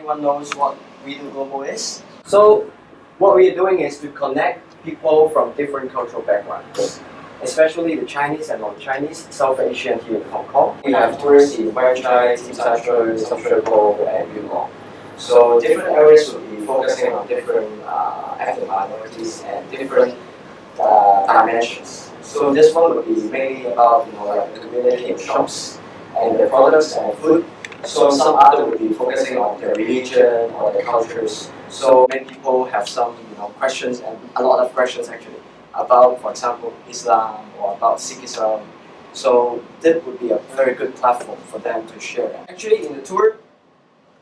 everyone knows what Wedo Global is. So what we are doing is to connect people from different cultural backgrounds, especially the Chinese and non-Chinese, South Asian here in Hong Kong. We have tourists in Wang Chai, Tsim Sha Tsui, Sham Shui Po, and Yuen Long. So different areas will be focusing on different ethnic minorities and different dimensions. So this one would be mainly about like the community and shops and the products and food. So some other would be focusing on their religion or their cultures. So many people have some questions, and a lot of questions actually about, for example, Islam or about Sikhism. So that would be a very good platform for them to share. Actually, in the tour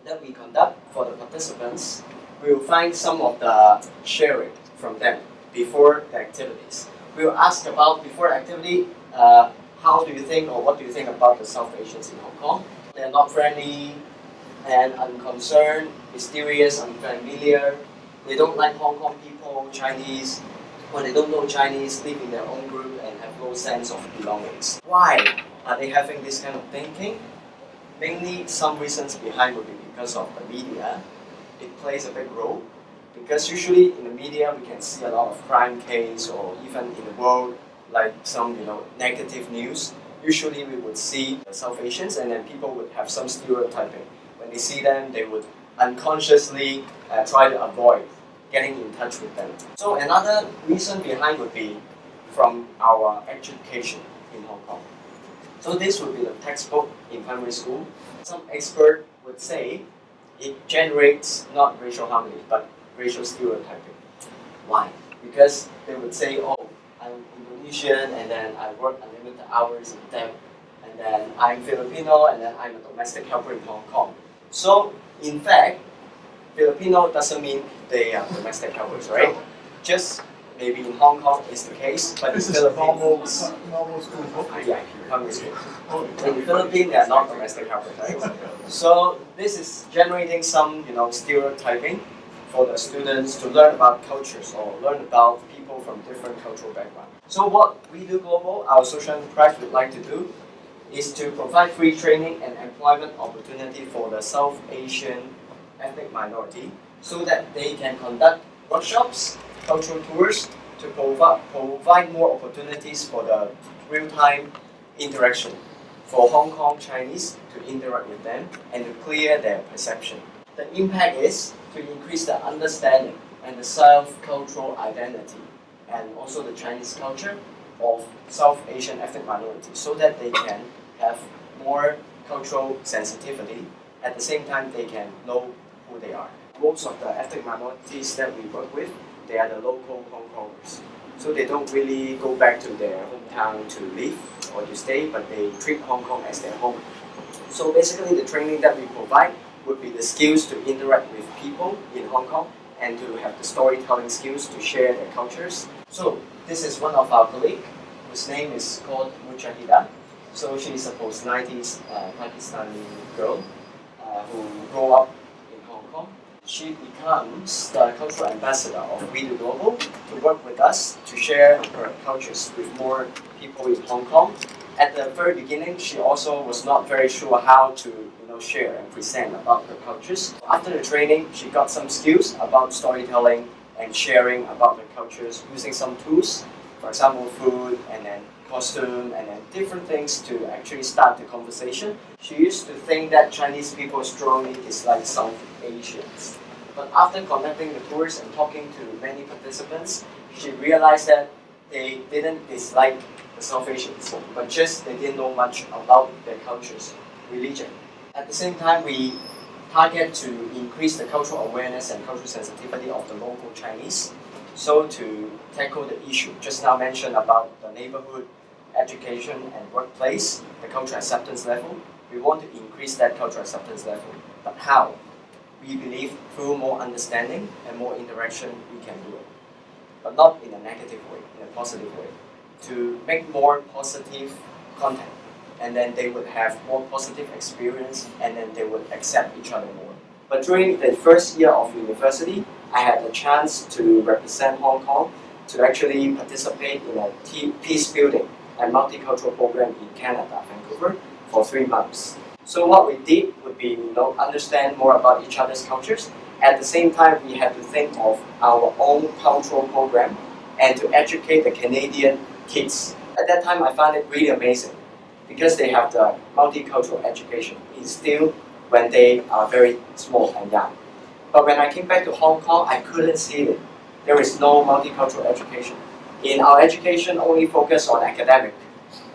that we conduct for the participants, we will find some of the sharing from them before the activities. We will ask about before activity, how do you think or what do you think about the South Asians in Hong Kong? They're not friendly and unconcerned, mysterious, unfamiliar. They don't like Hong Kong people, Chinese, or they don't know Chinese, live in their own group and have no sense of belongings. Why are they having this kind of thinking? Mainly some reasons behind would be because of the media. It plays a big role because usually in the media we can see a lot of crime case or even in the world like some negative news. Usually we would see the South Asians and then people would have some stereotyping. When they see them, they would unconsciously try to avoid getting in touch with them. So another reason behind would be from our education in Hong Kong. So this would be the textbook in primary school. Some expert would say it generates not racial harmony but racial stereotyping. Why? Because they would say, oh, I'm Indonesian and then I work unlimited hours in them, and then I'm Filipino and then I'm a domestic helper in Hong Kong. So in fact, Filipino doesn't mean they are domestic helpers, right? Just maybe in Hong Kong is the case, but this in is Philippines, normal school book. yeah, primary school. In the Philippines, they are not domestic helpers, right? So this is generating some, stereotyping for the students to learn about cultures or learn about people from different cultural backgrounds. So what Wedo Global, our social enterprise, would like to do is to provide free training and employment opportunity for the South Asian ethnic minority so that they can conduct workshops, cultural tours to provide more opportunities for the real-time interaction for Hong Kong Chinese to interact with them and to clear their perception. The impact is to increase the understanding and the self-cultural identity and also the Chinese culture of South Asian ethnic minorities so that they can have more cultural sensitivity. At the same time, they can know who they are. Most of the ethnic minorities that we work with, they are the local Hong Kongers. So they don't really go back to their hometown to live or to stay, but they treat Hong Kong as their home. So basically the training that we provide would be the skills to interact with people in Hong Kong and to have the storytelling skills to share their cultures. So this is one of our colleagues whose name is called Mujahida. So she is a post-90s Pakistani girl who grew up in Hong Kong. She becomes the cultural ambassador of Wedo Global to work with us to share her cultures with more people in Hong Kong. At the very beginning, she also was not very sure how to share and present about her cultures. After the training, she got some skills about storytelling and sharing about her cultures using some tools, for example, food and then costume and then different things to actually start the conversation. She used to think that Chinese people strongly dislike South Asians. But after conducting the tours and talking to many participants, she realized that they didn't dislike the South Asians, but just they didn't know much about their cultures, religion. At the same time, we target to increase the cultural awareness and cultural sensitivity of the local Chinese. So to tackle the issue just now mentioned about the neighborhood, education and workplace, the cultural acceptance level, we want to increase that cultural acceptance level. But how? We believe through more understanding and more interaction we can do it. But not in a negative way, in a positive way. To make more positive content, and then they would have more positive experience and then they would accept each other more. But during the first year of university, I had the chance to represent Hong Kong to actually participate in a peace building and multicultural program in Canada, Vancouver, for 3 months. So what we did would be, understand more about each other's cultures. At the same time, we had to think of our own cultural program and to educate the Canadian kids. At that time, I found it really amazing because they have the multicultural education instilled when they are very small and young. But when I came back to Hong Kong, I couldn't see it. There is no multicultural education. In our education, only focus on academic,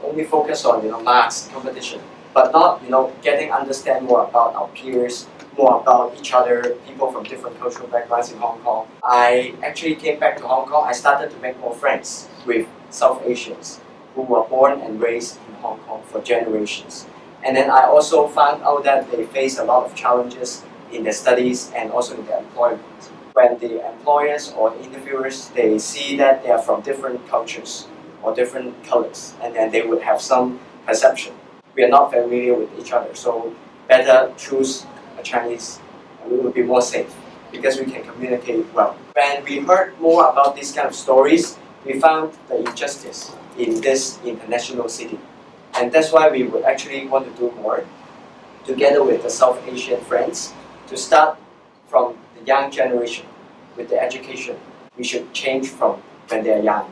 only focus on marks, competition, but not getting understand more about our peers, more about each other, people from different cultural backgrounds in Hong Kong. I actually came back to Hong Kong. I started to make more friends with South Asians who were born and raised in Hong Kong for generations. And then I also found out that they face a lot of challenges in their studies and also in their employment. When the employers or interviewers, they see that they are from different cultures or different colors, and then they would have some perception. We are not familiar with each other, so better choose a Chinese, and we will be more safe because we can communicate well. When we heard more about these kind of stories, we found the injustice in this international city. And that's why we would actually want to do more together with the South Asian friends to start from the young generation with the education. We should change from when they are young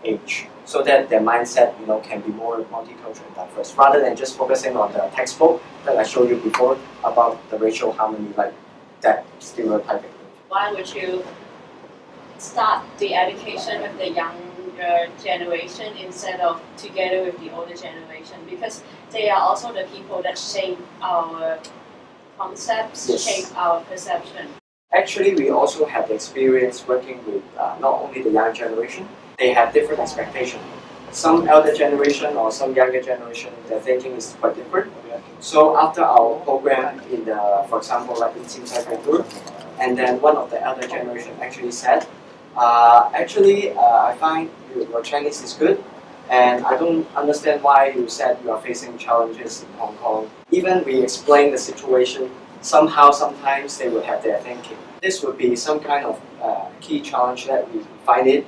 age so that their mindset can be more multicultural and diverse rather than just focusing on the textbook that I showed you before about the racial harmony, like that stereotyping. Why would you start the education with the younger generation instead of together with the older generation? Because they are also the people that shape our concepts, Yes. shape our perception. Actually, we also have the experience working with not only the young generation, they have different expectations. Some elder generation or some younger generation, their thinking is quite different. So after our program in the, for example, like in Singapore, and then one of the elder generation actually said, I find your Chinese is good, and I don't understand why you said you are facing challenges in Hong Kong. Even we explain the situation, somehow sometimes they will have their thinking. This would be some kind of key challenge that we find it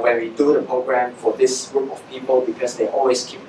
when we do the program for this group of people, because they always keep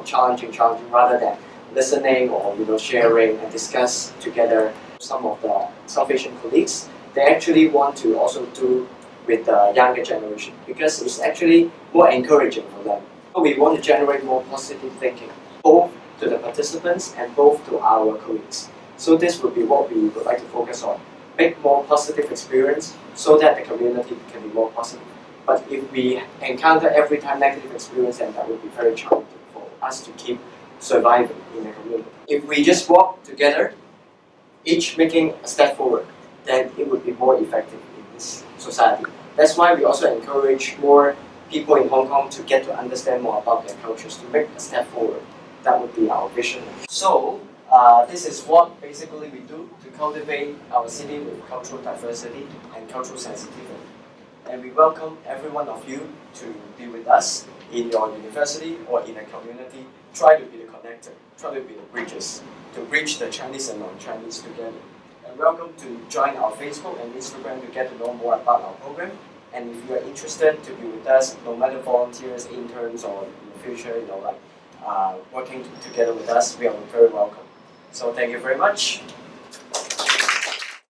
challenging rather than listening or sharing and discuss together. Some of the South Asian colleagues, they actually want to also do with the younger generation because it's actually more encouraging for them. So we want to generate more positive thinking, both to the participants and both to our colleagues. So this would be what we would like to focus on. Make more positive experience so that the community can be more positive. But if we encounter every time negative experience, then that would be very challenging for us to keep surviving in the community. If we just walk together, each making a step forward, then it would be more effective in this society. That's why we also encourage more people in Hong Kong to get to understand more about their cultures, to make a step forward. That would be our vision. So, this is what basically we do to cultivate our city with cultural diversity and cultural sensitivity. And we welcome every one of you to be with us in your university or in a community. Try to be the connector, try to be the bridges, to bridge the Chinese and non-Chinese together. And welcome to join our Facebook and Instagram to get to know more about our program. And if you are interested to be with us, no matter volunteers, interns, or in the future, working together with us, we are very welcome. So thank you very much.